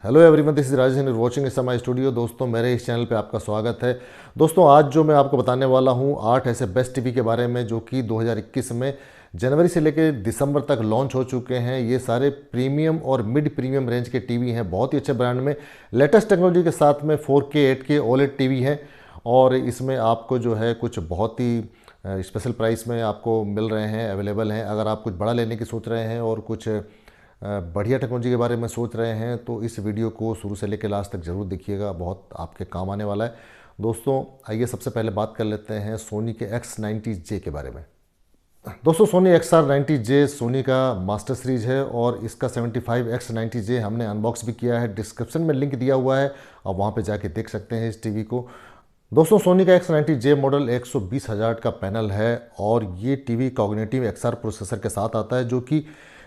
Hello everyone, this is Rajesh and watching is my studio. दोस्तों, मेरे इस चैनल पे आपका स्वागत है। दोस्तों, आज जो मैं आपको बताने वाला हूँ 8 ऐसे बेस्ट टीवी के बारे में जो कि 2021 में जनवरी से लेकर दिसंबर तक लॉन्च हो चुके हैं। ये सारे प्रीमियम और मिड प्रीमियम रेंज के टीवी हैं, बहुत ही अच्छे ब्रांड में, लेटेस्ट टेक्नोलॉजी के साथ में 4K 8K OLED टीवी है। और इसमें आपको जो है कुछ बहुत ही स्पेशल प्राइस में आपको मिल रहे हैं, अवेलेबल हैं। अगर आप कुछ बड़ा लेने की सोच रहे हैं और कुछ बढ़िया टेक्नोलॉजी के बारे में सोच रहे हैं तो इस वीडियो को शुरू से लेकर लास्ट तक ज़रूर देखिएगा, बहुत आपके काम आने वाला है। दोस्तों, आइए सबसे पहले बात कर लेते हैं सोनी के X90J के बारे में। दोस्तों, सोनी XR90J सोनी का मास्टर सीरीज है और इसका 75X90J हमने अनबॉक्स भी किया है। डिस्क्रिप्शन में लिंक दिया हुआ है, आप वहाँ पे जाके देख सकते हैं इस टीवी को। दोस्तों, सोनी का X90J मॉडल 120 हर्ट्ज का पैनल है और ये टीवी कॉग्निटिव XR प्रोसेसर के साथ आता है जो कि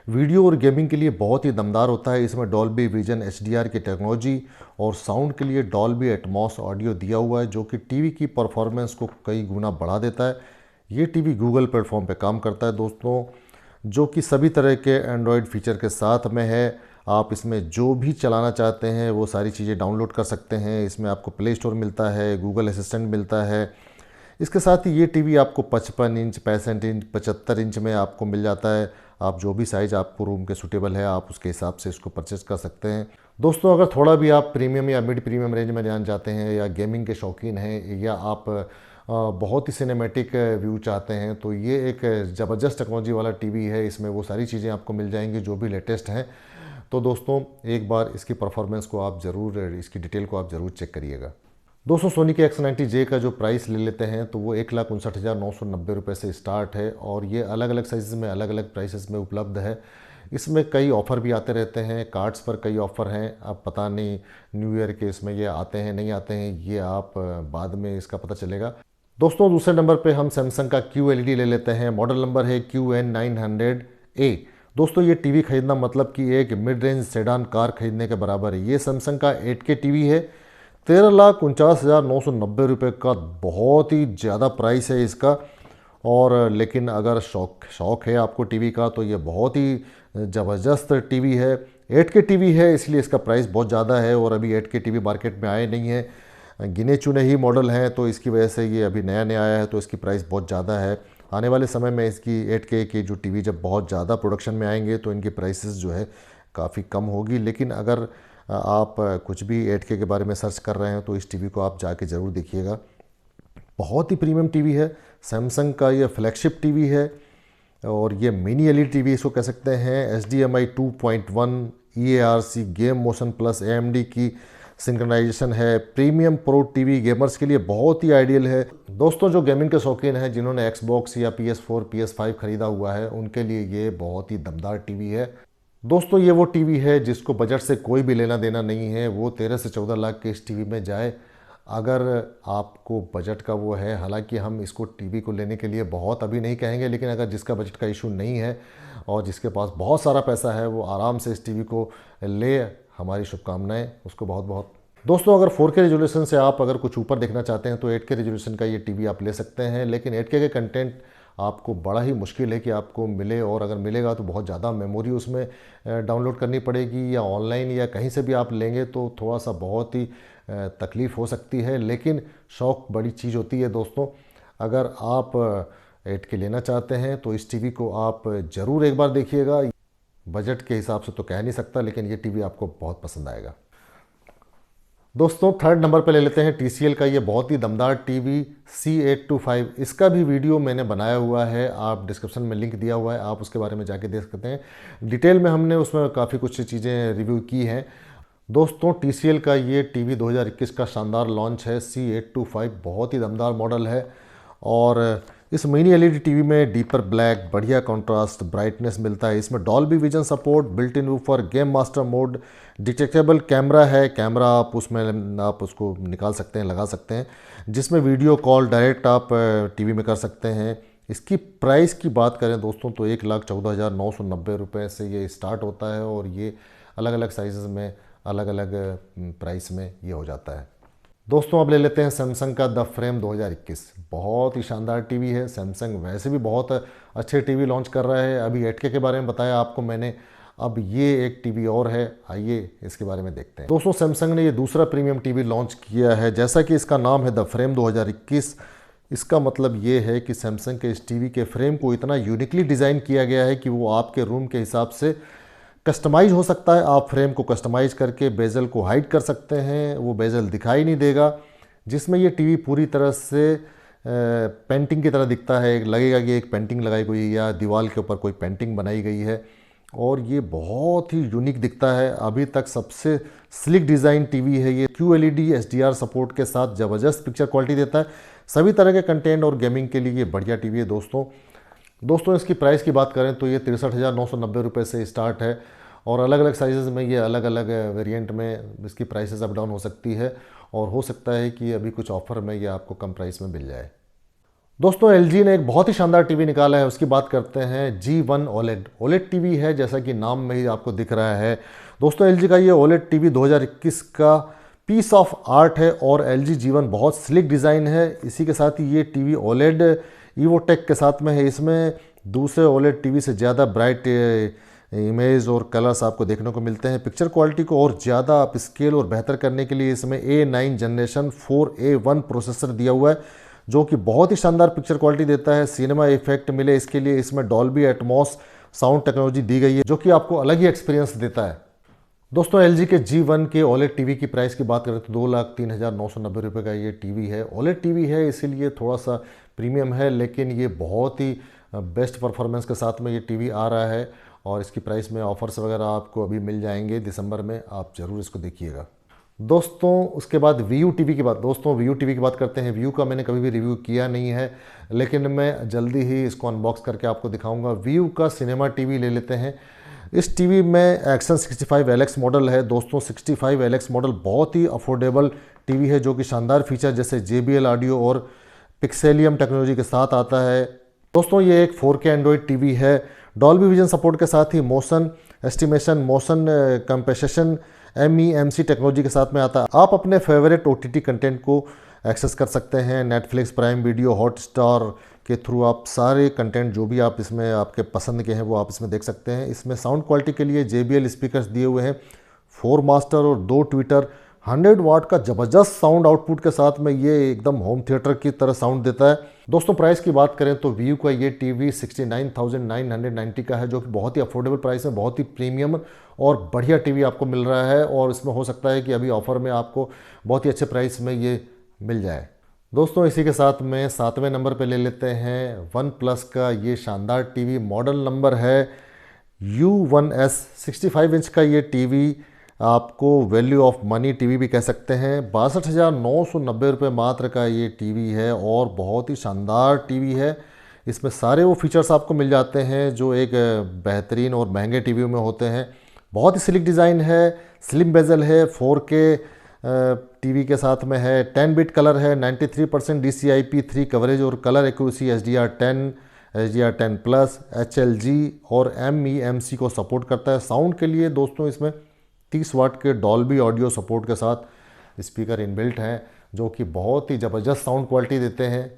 वीडियो और गेमिंग के लिए बहुत ही दमदार होता है। इसमें डॉल्बी विजन HDR की टेक्नोलॉजी और साउंड के लिए डॉल्बी एटमॉस ऑडियो दिया हुआ है जो कि टीवी की परफॉर्मेंस को कई गुना बढ़ा देता है। ये टीवी गूगल प्लेटफॉर्म पे काम करता है दोस्तों, जो कि सभी तरह के एंड्रॉयड फीचर के साथ में है। आप इसमें जो भी चलाना चाहते हैं वो सारी चीज़ें डाउनलोड कर सकते हैं। इसमें आपको प्ले स्टोर मिलता है, गूगल असिस्टेंट मिलता है। इसके साथ ही ये टीवी आपको 55 इंच, 65 इंच, 75 इंच में आपको मिल जाता है। आप जो भी साइज़ आपको रूम के सूटेबल है आप उसके हिसाब से इसको परचेस कर सकते हैं। दोस्तों, अगर थोड़ा भी आप प्रीमियम या मिड प्रीमियम रेंज में जाना चाहते हैं या गेमिंग के शौकीन हैं या आप बहुत ही सिनेमैटिक व्यू चाहते हैं तो ये एक ज़बरदस्त टेक्नोलॉजी वाला टीवी है। इसमें वो सारी चीज़ें आपको मिल जाएंगी जो भी लेटेस्ट हैं। तो दोस्तों, एक बार इसकी परफॉर्मेंस को आप ज़रूर, इसकी डिटेल को आप ज़रूर चेक करिएगा। दोस्तों, सोनी के X90J का जो प्राइस ले लेते हैं तो वो 1,59,990 रुपये से स्टार्ट है और ये अलग अलग साइज़ में अलग अलग प्राइसेस में उपलब्ध है। इसमें कई ऑफ़र भी आते रहते हैं, कार्ड्स पर कई ऑफ़र हैं। अब पता नहीं न्यू ईयर के इसमें ये आते हैं नहीं आते हैं, ये आप बाद में इसका पता चलेगा। दोस्तों, दूसरे नंबर पे हम सैमसंग का QLED ले लेते हैं। मॉडल नंबर है QN900A। दोस्तों, ये टीवी खरीदना मतलब कि एक मिड रेंज सेडान कार खरीदने के बराबर है। ये सैमसंग का 8K टीवी है। 13,49,990 रुपये का बहुत ही ज़्यादा प्राइस है इसका। और लेकिन अगर शौक है आपको टीवी का तो ये बहुत ही ज़बरदस्त टीवी है। 8K टीवी है इसलिए इसका प्राइस बहुत ज़्यादा है और अभी 8K टीवी मार्केट में आए नहीं है, गिने चुने ही मॉडल हैं, तो इसकी वजह से ये अभी नया नया आया है तो इसकी प्राइस बहुत ज़्यादा है। आने वाले समय में इसकी 8K की जो टीवी जब बहुत ज़्यादा प्रोडक्शन में आएंगे तो इनकी प्राइसेस जो है काफ़ी कम होगी। लेकिन अगर आप कुछ भी 8K के बारे में सर्च कर रहे हैं तो इस टीवी को आप जाके ज़रूर देखिएगा। बहुत ही प्रीमियम टीवी है, सैमसंग का ये फ्लैगशिप टीवी है और ये मिनी LED टीवी इसको कह सकते हैं। HDMI 2.1, EARC, game motion plus AMD की सिंक्रोनाइजेशन है। प्रीमियम प्रो टीवी गेमर्स के लिए बहुत ही आइडियल है। दोस्तों, जो गेमिंग के शौकीन हैं, जिन्होंने Xbox या PS4, PS5 खरीदा हुआ है, उनके लिए ये बहुत ही दमदार टीवी है। दोस्तों, ये वो टीवी है जिसको बजट से कोई भी लेना देना नहीं है। वो 13 से 14 लाख के इस टीवी में जाए अगर आपको बजट का वो है। हालांकि हम इसको टीवी को लेने के लिए बहुत अभी नहीं कहेंगे, लेकिन अगर जिसका बजट का इशू नहीं है और जिसके पास बहुत सारा पैसा है वो आराम से इस टीवी को ले। हमारी शुभकामनाएं उसको बहुत बहुत। दोस्तों, अगर 4K रेजोल्यूशन से आप अगर कुछ ऊपर देखना चाहते हैं तो 8K रेजोल्यूशन का ये टीवी आप ले सकते हैं, लेकिन 8K के कंटेंट आपको बड़ा ही मुश्किल है कि आपको मिले, और अगर मिलेगा तो बहुत ज़्यादा मेमोरी उसमें डाउनलोड करनी पड़ेगी या ऑनलाइन या कहीं से भी आप लेंगे तो थोड़ा सा बहुत ही तकलीफ़ हो सकती है। लेकिन शौक बड़ी चीज़ होती है दोस्तों। अगर आप 8K लेना चाहते हैं तो इस टीवी को आप ज़रूर एक बार देखिएगा। बजट के हिसाब से तो कह नहीं सकता, लेकिन ये टीवी आपको बहुत पसंद आएगा। दोस्तों, थर्ड नंबर पर ले लेते हैं TCL का ये बहुत ही दमदार टीवी C825। इसका भी वीडियो मैंने बनाया हुआ है, आप डिस्क्रिप्शन में लिंक दिया हुआ है, आप उसके बारे में जाके देख सकते हैं। डिटेल में हमने उसमें काफ़ी कुछ चीज़ें रिव्यू की हैं। दोस्तों, TCL का ये टीवी 2021 का शानदार लॉन्च है। C825 बहुत ही दमदार मॉडल है और इस मिनी LED टीवी में डीपर ब्लैक, बढ़िया कंट्रास्ट, ब्राइटनेस मिलता है। इसमें Dolby vision support, built in woofer, game master mode, detectable camera है। कैमरा आप उसमें आप उसको निकाल सकते हैं, लगा सकते हैं, जिसमें वीडियो कॉल डायरेक्ट आप टीवी में कर सकते हैं। इसकी प्राइस की बात करें दोस्तों तो 1,14,990 रुपये से ये स्टार्ट होता है और ये अलग अलग साइज़ में अलग अलग प्राइस में ये हो जाता है। दोस्तों, अब ले लेते हैं सैमसंग का द फ्रेम 2021। बहुत ही शानदार टीवी है। सैमसंग वैसे भी बहुत अच्छे टीवी लॉन्च कर रहा है। अभी 8K के बारे में बताया आपको मैंने, अब ये एक टीवी और है, आइए इसके बारे में देखते हैं। दोस्तों सैमसंग ने ये दूसरा प्रीमियम टीवी लॉन्च किया है। जैसा कि इसका नाम है द फ्रेम 2021, इसका मतलब ये है कि सैमसंग के इस टीवी के फ्रेम को इतना यूनिकली डिज़ाइन किया गया है कि वो आपके रूम के हिसाब से कस्टमाइज हो सकता है। आप फ्रेम को कस्टमाइज करके बेजल को हाइड कर सकते हैं, वो बेजल दिखाई नहीं देगा, जिसमें ये टीवी पूरी तरह से पेंटिंग की तरह दिखता है। लगेगा कि एक पेंटिंग लगाई गई है या दीवार के ऊपर कोई पेंटिंग बनाई गई है, और ये बहुत ही यूनिक दिखता है। अभी तक सबसे स्लिक डिज़ाइन टीवी है ये। QLED HDR सपोर्ट के साथ ज़बरदस्त पिक्चर क्वालिटी देता है। सभी तरह के कंटेंट और गेमिंग के लिए ये बढ़िया टीवी है दोस्तों इसकी प्राइस की बात करें तो ये 63,990 रुपये से स्टार्ट है, और अलग अलग साइज़ में ये अलग अलग वेरिएंट में इसकी प्राइसेस अप डाउन हो सकती है, और हो सकता है कि अभी कुछ ऑफ़र में ये आपको कम प्राइस में मिल जाए। दोस्तों LG ने एक बहुत ही शानदार टीवी निकाला है, उसकी बात करते हैं। G1 OLED टीवी है, जैसा कि नाम में ही आपको दिख रहा है। दोस्तों LG का ये OLED टीवी 2021 का पीस ऑफ आर्ट है, और LG G1 बहुत स्लिक डिज़ाइन है। इसी के साथ ही ये टीवी OLED EVOTech के साथ में है। इसमें दूसरे OLED टीवी से ज़्यादा ब्राइट इमेज और कलर्स आपको देखने को मिलते हैं। पिक्चर क्वालिटी को और ज़्यादा अप स्केल और बेहतर करने के लिए इसमें A9 जनरेशन 4A1 प्रोसेसर दिया हुआ है, जो कि बहुत ही शानदार पिक्चर क्वालिटी देता है। सिनेमा इफेक्ट मिले इसके लिए इसमें डॉल्बी एटमॉस साउंड टेक्नोलॉजी दी गई है, जो कि आपको अलग ही एक्सपीरियंस देता है। दोस्तों LG के G1 के OLED टीवी की प्राइस की बात करें तो 2,03,990 रुपये का ये टीवी है। OLED टीवी है, इसीलिए थोड़ा सा प्रीमियम है, लेकिन ये बहुत ही बेस्ट परफॉर्मेंस के साथ में ये टीवी आ रहा है, और इसकी प्राइस में ऑफर्स वगैरह आपको अभी मिल जाएंगे दिसंबर में, आप ज़रूर इसको देखिएगा। दोस्तों उसके बाद VU टीवी की बात करते हैं। VU का मैंने कभी भी रिव्यू किया नहीं है, लेकिन मैं जल्दी ही इसको अनबॉक्स करके आपको दिखाऊंगा। VU का सिनेमा टीवी ले लेते हैं। इस टीवी में एक्शन 65LX मॉडल है। दोस्तों 65LX मॉडल बहुत ही अफोर्डेबल टीवी है, जो कि शानदार फीचर जैसे JBL ऑडियो और पिक्सेलियम टेक्नोलॉजी के साथ आता है। दोस्तों ये एक 4K एंड्रॉयड टीवी है। डॉल्बी विजन सपोर्ट के साथ ही motion estimation, motion compensation, MEMC technology के साथ में आता है। आप अपने फेवरेट OTT कंटेंट को एक्सेस कर सकते हैं। नेटफ्लिक्स, प्राइम वीडियो, हॉटस्टार के थ्रू आप सारे कंटेंट जो भी आप इसमें आपके पसंद के हैं वो आप इसमें देख सकते हैं। इसमें साउंड क्वालिटी के लिए JBL स्पीकर्स दिए हुए हैं, 4 मास्टर और 2 ट्विटर। 100 वाट का ज़बरदस्त साउंड आउटपुट के साथ में ये एकदम होम थिएटर की तरह साउंड देता है। दोस्तों प्राइस की बात करें तो VU का ये टीवी 69,990 का है, जो कि बहुत ही अफोर्डेबल प्राइस में बहुत ही प्रीमियम और बढ़िया टीवी आपको मिल रहा है, और इसमें हो सकता है कि अभी ऑफर में आपको बहुत ही अच्छे प्राइस में ये मिल जाए। दोस्तों इसी के साथ में 7वें नंबर पे ले लेते हैं OnePlus का ये शानदार टीवी। मॉडल नंबर है U1S। 65 इंच का ये टीवी आपको वैल्यू ऑफ मनी टीवी भी कह सकते हैं। 62,990 रुपये मात्र का ये टीवी है, और बहुत ही शानदार टीवी है। इसमें सारे वो फीचर्स आपको मिल जाते हैं जो एक बेहतरीन और महंगे टीवी में होते हैं। बहुत ही स्लिक डिज़ाइन है, स्लिम बेजल है, 4K टीवी के साथ में है, 10 बिट कलर है, 93% DCI-P3 कवरेज और colour accuracy, HDR10, HDR10 plus, HLG और MEMC को सपोर्ट करता है। साउंड के लिए दोस्तों इसमें 30 वाट के डॉल्बी ऑडियो सपोर्ट के साथ स्पीकर इनबिल्ट हैं, जो कि बहुत ही ज़बरदस्त साउंड क्वालिटी देते हैं।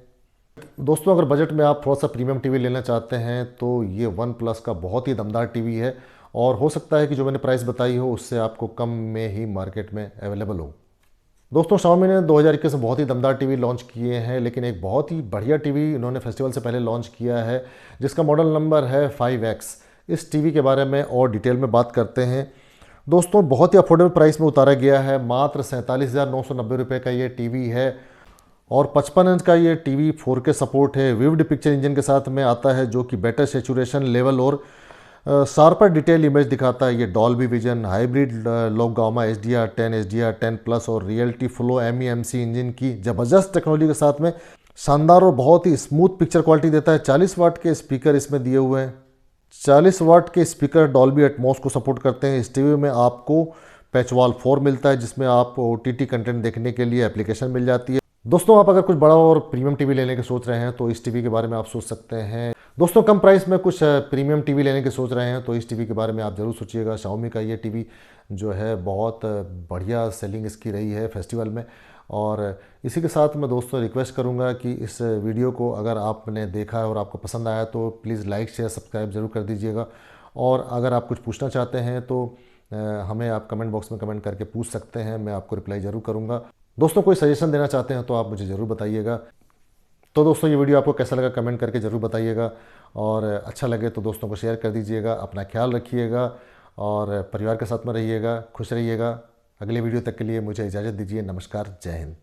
दोस्तों अगर बजट में आप थोड़ा सा प्रीमियम टीवी लेना चाहते हैं तो ये OnePlus का बहुत ही दमदार टीवी है, और हो सकता है कि जो मैंने प्राइस बताई हो उससे आपको कम में ही मार्केट में अवेलेबल हो। दोस्तों Xiaomi ने 2021 में बहुत ही दमदार टीवी लॉन्च किए हैं, लेकिन एक बहुत ही बढ़िया टीवी इन्होंने फेस्टिवल से पहले लॉन्च किया है, जिसका मॉडल नंबर है 5X। इस टीवी के बारे में और डिटेल में बात करते हैं। दोस्तों बहुत ही अफोर्डेबल प्राइस में उतारा गया है, मात्र 47,990 रुपये का ये टीवी है, और 55 इंच का ये टीवी 4K सपोर्ट है। विविड पिक्चर इंजन के साथ में आता है, जो कि बेटर सेचुरेशन लेवल और शार्पर डिटेल इमेज दिखाता है। ये Dolby vision, hybrid log gamma, HDR10, HDR10 plus और रियलिटी फ्लो MEMC इंजन की ज़बरदस्त टेक्नोलॉजी के साथ में शानदार और बहुत ही स्मूथ पिक्चर क्वालिटी देता है। 40 वाट के स्पीकर इसमें दिए हुए हैं। 40 वाट के स्पीकर डॉल्बी एटमॉस को सपोर्ट करते हैं। इस टीवी में आपको पैचवॉल 4 मिलता है, जिसमें आप OTT कंटेंट देखने के लिए एप्लीकेशन मिल जाती है। दोस्तों आप अगर कुछ बड़ा और प्रीमियम टीवी लेने के सोच रहे हैं तो इस टीवी के बारे में आप सोच सकते हैं। दोस्तों कम प्राइस में कुछ प्रीमियम टीवी लेने की सोच रहे हैं तो इस टीवी के बारे में आप ज़रूर सोचिएगा। Xiaomi का ये टीवी जो है बहुत बढ़िया सेलिंग इसकी रही है फेस्टिवल में। और इसी के साथ मैं दोस्तों रिक्वेस्ट करूंगा कि इस वीडियो को अगर आपने देखा है और आपको पसंद आया तो प्लीज़ लाइक शेयर सब्सक्राइब ज़रूर कर दीजिएगा। और अगर आप कुछ पूछना चाहते हैं तो हमें आप कमेंट बॉक्स में कमेंट करके पूछ सकते हैं, मैं आपको रिप्लाई ज़रूर करूँगा। दोस्तों कोई सजेशन देना चाहते हैं तो आप मुझे ज़रूर बताइएगा। तो दोस्तों ये वीडियो आपको कैसा लगा कमेंट करके ज़रूर बताइएगा, और अच्छा लगे तो दोस्तों को शेयर कर दीजिएगा। अपना ख्याल रखिएगा और परिवार के साथ में रहिएगा, खुश रहिएगा। अगले वीडियो तक के लिए मुझे इजाज़त दीजिए। नमस्कार, जय हिंद।